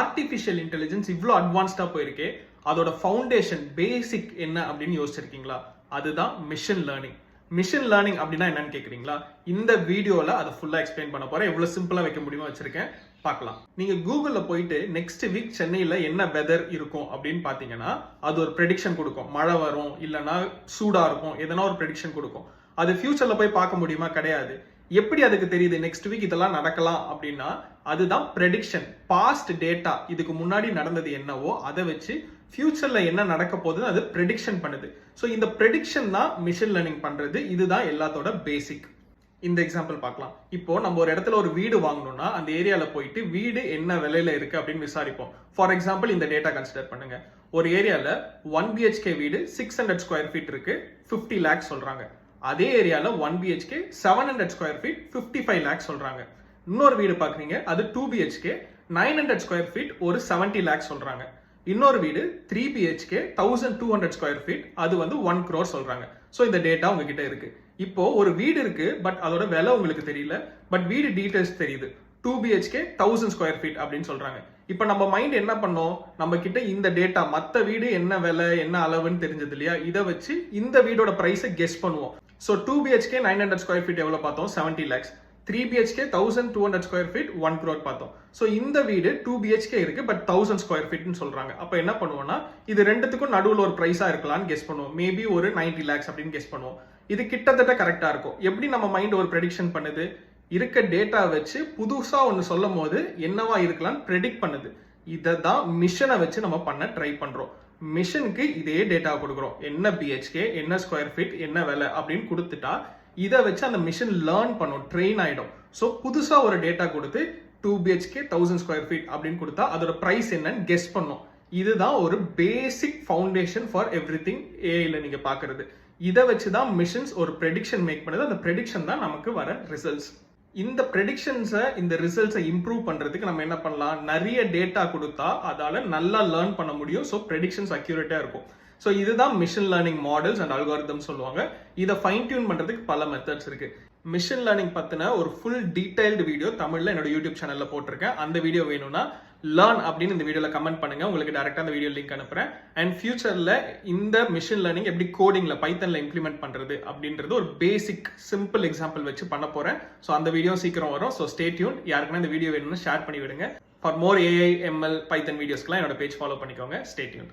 Artificial intelligence இவ்வளோ அட்வான்ஸ்டா போயிருக்கே, அதோட ஃபவுண்டேஷன் பேசிக் என்ன அப்படின்னு யோசிச்சிருக்கீங்களா? அதுதான் மிஷின் லேர்னிங். மிஷின் லேர்னிங் அப்படின்னா என்னன்னு கேக்குறீங்களா? இந்த வீடியோல அதை ஃபுல்லா எக்ஸ்பிளைன் பண்ண போறேன். எவ்வளவு சிம்பிளா வைக்க முடியுமோ வச்சிருக்கேன், பார்க்கலாம். நீங்க கூகுள்ல போயிட்டு நெக்ஸ்ட் வீக் சென்னையில என்ன வெதர் இருக்கும் அப்படின்னு பாத்தீங்கன்னா அது ஒரு ப்ரெடிக்ஷன் கொடுக்கும். மழை வரும், இல்லைன்னா சூடா இருக்கும், எதனா ஒரு ப்ரெடிக்ஷன் கொடுக்கும். அது ஃபியூச்சர்ல போய் பார்க்க முடியுமா? கிடையாது. எப்படி அதுக்கு தெரியுது நெக்ஸ்ட் வீக் இதெல்லாம் நடக்கலாம் அப்படின்னா அதுதான் ப்ரெடிக்ஷன். பாஸ்ட் டேட்டா, இதுக்கு முன்னாடி நடந்தது என்னவோ அதை வச்சு ஃபியூச்சர்ல என்ன நடக்க போகுதுன்னு அது ப்ரெடிக்ஷன் பண்ணுது. ஸோ இந்த ப்ரெடிக்ஷன் தான் மிஷின் லேர்னிங் பண்றது. இதுதான் எல்லாத்தோட பேசிக். இந்த எக்ஸாம்பிள் பார்க்கலாம். இப்போ நம்ம ஒரு இடத்துல ஒரு வீடு வாங்கணும்னா அந்த ஏரியால போயிட்டு வீடு என்ன விலையில இருக்கு அப்படின்னு விசாரிப்போம். ஃபார் எக்ஸாம்பிள் இந்த டேட்டா கன்சிடர் பண்ணுங்க. ஒரு ஏரியால 1 BHK வீடு 600 ஸ்கொயர் ஃபீட் இருக்கு, 50 lakhs சொல்றாங்க. அதே ஏரியால 1 BHK 700 ஸ்கொயர் ஃபீட் 55 lakhs சொல்றாங்க. இன்னொரு வீடு பாக்குறீங்க, அது 2 BHK 900 ஸ்கொயர் ஃபீட் ஒரு 70 lakhs சொல்றாங்க. இன்னொரு வீடு 3 BHK 1200 ஸ்கொயர் ஃபீட், அது வந்து 1 crore சொல்றாங்க. ஸோ இந்த டேட்டா உங்ககிட்ட இருக்கு. இப்போ ஒரு வீடு இருக்கு, பட் அதோட விலை உங்களுக்கு தெரியல, பட் வீடு டீடைல்ஸ் தெரியுது. 2 BHK 1000 ஸ்கொயர் ஃபீட் அப்படின்னு சொல்றாங்க. இப்ப நம்ம மைண்ட் என்ன பண்ணோம், நம்ம கிட்ட இந்த டேட்டா மத்த வீடு என்ன விலை என்ன அளவுன்னு தெரிஞ்சது இல்லையா, இதை வச்சு இந்த வீடோட பிரைஸை கெஸ் பண்ணுவோம். ஸோ 2 BHK 900 ஸ்கொயர் ஃபீட் எவ்வளவு பார்த்தோம்? 70 lakhs. 3 BHK 1200 square feet 1 crore பார்த்தோம். ஸோ இந்த வீடு 2 BHK இருக்கு, பட் 1000 ஸ்கொயர் ஃபீட்னு சொல்றாங்க. அப்ப என்ன பண்ணுவோம்னா இது ரெண்டுத்துக்கும் நடுவில் ஒரு பிரைஸா இருக்கலாம்னு கெஸ் பண்ணுவோம். மேபி ஒரு 90 lakhs அப்படின்னு கெஸ் பண்ணுவோம். இது கிட்டத்தட்ட கரெக்டா இருக்கும். எப்படி நம்ம மைண்ட் ஒரு ப்ரெடிக்ஷன் பண்ணுது? இருக்க டேட்டா வச்சு புதுசா ஒன்னு சொல்லும் போது என்னவா இருக்கலாம் ப்ரெடிக்ட் பண்ணுது. இதை தான் மிஷனை வச்சு நம்ம பண்ண ட்ரை பண்றோம். மிஷனுக்கு இதே டேட்டா கொடுக்குறோம். என்ன BHK, என்ன ஸ்கொயர் ஃபீட், என்ன விலை அப்படின்னு கொடுத்துட்டா இதை வச்சு அந்த மிஷின் லேர்ன் பண்ணும், ட்ரெயின் ஆயிடும். ஸோ புதுசா ஒரு டேட்டா கொடுத்து 2 BHK 1000 ஸ்கொயர் ஃபீட் அப்படின்னு கொடுத்தா அதோட பிரைஸ் என்னன்னு கெஸ் பண்ணும். இதுதான் ஒரு பேசிக் ஃபவுண்டேஷன் ஃபார் எவ்ரிதிங் ஏஐல நீங்க பாக்குறது. இதை வச்சுதான் மிஷின்ஸ் ஒரு ப்ரெடிக்ஷன் மேக் பண்ணுது. அந்த ப்ரெடிக்ஷன் தான் நமக்கு வர ரிசல்ட்ஸ். இந்த ப்ரெடிக்ஷன்ஸை, இந்த ரிசல்ட்ஸை இம்ப்ரூவ் பண்றதுக்கு நம்ம என்ன பண்ணலாம்? நிறைய டேட்டா கொடுத்தா அதால நல்லா லேர்ன் பண்ண முடியும். ஸோ ப்ரெடிக்ஷன்ஸ் அக்யூரேட்டா இருக்கும். ஸோ இதுதான் machine learning models and algorithm சொல்லுவாங்க. இதை ஃபைன் டியூன் பண்றதுக்கு பல மெத்தட்ஸ் இருக்கு. மிஷின் லேர்னிங் பத்தின ஒரு ஃபுல் டீடைல்டு வீடியோ தமிழ்ல என்னோட யூடியூப் சேனல்ல போட்டிருக்கேன். அந்த வீடியோ வேணும்னா லேர்ன் அப்படின்னு இந்த வீடியோல கமெண்ட் பண்ணுங்க, உங்களுக்கு டைரக்டா அந்த வீடியோ லிங்க் அனுப்புறேன். அண்ட் ஃபியூச்சர்ல இந்த மிஷின் லேர்னிங் எப்படி கோடிங்ல பைத்தன்ல இம்ப்ளிமெண்ட் பண்றது அப்படின்றது ஒரு பேசிக் சிம்பிள் எக்ஸாம்பிள் வச்சு பண்ண போறேன். ஸோ அந்த வீடியோ சீக்கிரம் வரும். So stay tune. யாருக்குன்னா இந்த வீடியோ வேணும்னு ஷேர் பண்ணி விடுங்க. ஃபார் மோர் AI ML பைத்தன் வீடியோஸ்க்குலாம் என்னோட பேஜ் ஃபாலோ பண்ணிக்கோங்க. Stay tune.